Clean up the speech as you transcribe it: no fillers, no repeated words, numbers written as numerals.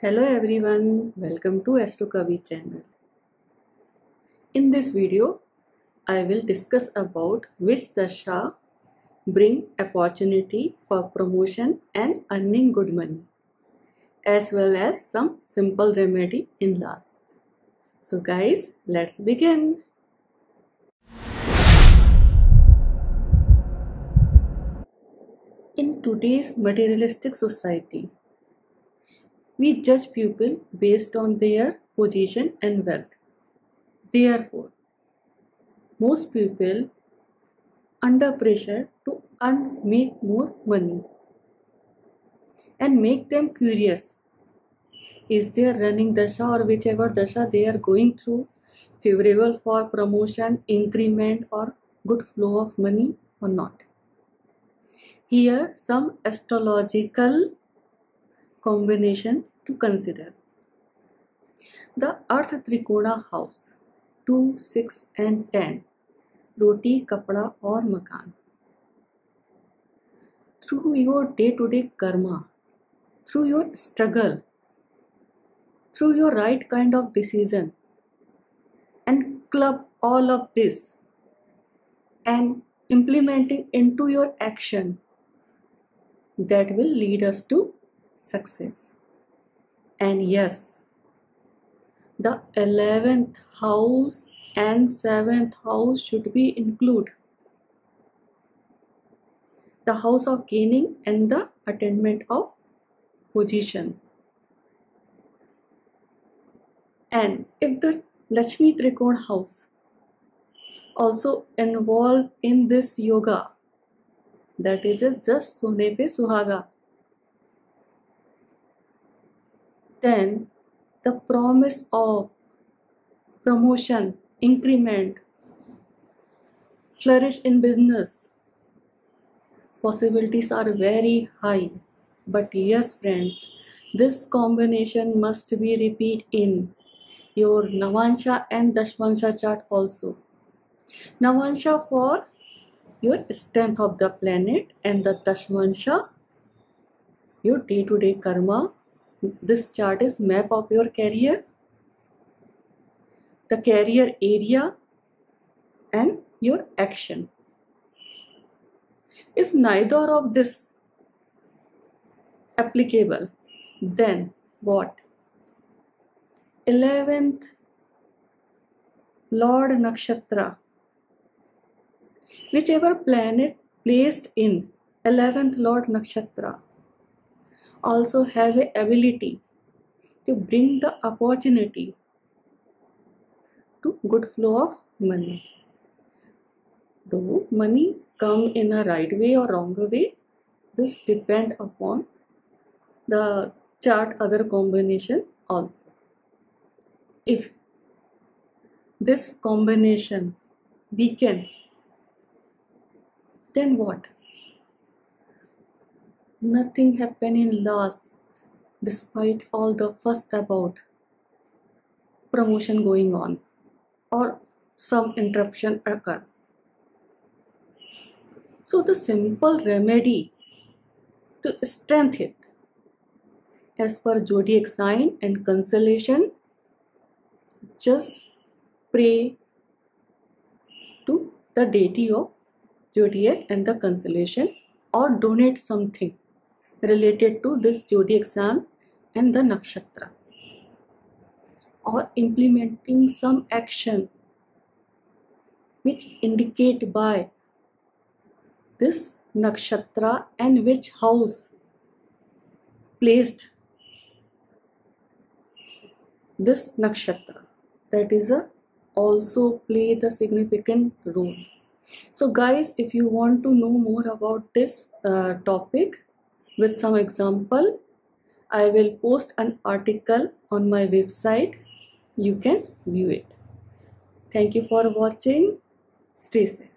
Hello everyone, welcome to Astro Kavi channel. In this video, I will discuss about which dasha bring opportunity for promotion and earning good money, as well as some simple remedy in last. So guys, let's begin. In today's materialistic society, we judge people based on their position and wealth. Therefore, most people under pressure to make more money and make them curious. Is their running dasha or whichever dasha they are going through favorable for promotion, increment or good flow of money or not? Here some astrological combination to consider. The Earth Trikona house 2, 6 and 10, roti, kapda or makan. Through your day-to-day karma, through your struggle, through your right kind of decision, and club all of this and implementing into your action, that will lead us to success. And yes, the 11th house and 7th house should be included. The house of gaining and the attainment of position. And if the Lakshmi Trikona house also involved in this yoga, that is just Sone Pe Suhaga, then the promise of promotion, increment, flourish in business, possibilities are very high. But yes friends, this combination must be repeated in your Navansha and Dashvansha chart also. Navansha for your strength of the planet and the Dashvansha your day-to-day karma. This chart is map of your career, the career area and your action. If neither of this applicable, then what? 11th Lord Nakshatra, whichever planet placed in 11th Lord Nakshatra also have a ability to bring the opportunity to good flow of money. Though money come in a right way or wrong way, this depend upon the chart other combination also. If this combination weaken, then what? Nothing happen in last, despite all the fuss about promotion going on or some interruption occur. So the simple remedy to strengthen it, as per zodiac sign and constellation, just pray to the deity of zodiac and the constellation or donate something related to this zodiac sign and the nakshatra, or implementing some action which indicate by this nakshatra and which house placed this nakshatra, that is also play the significant role. So guys, if you want to know more about this topic with some example, I will post an article on my website. You can view it. Thank you for watching. Stay safe.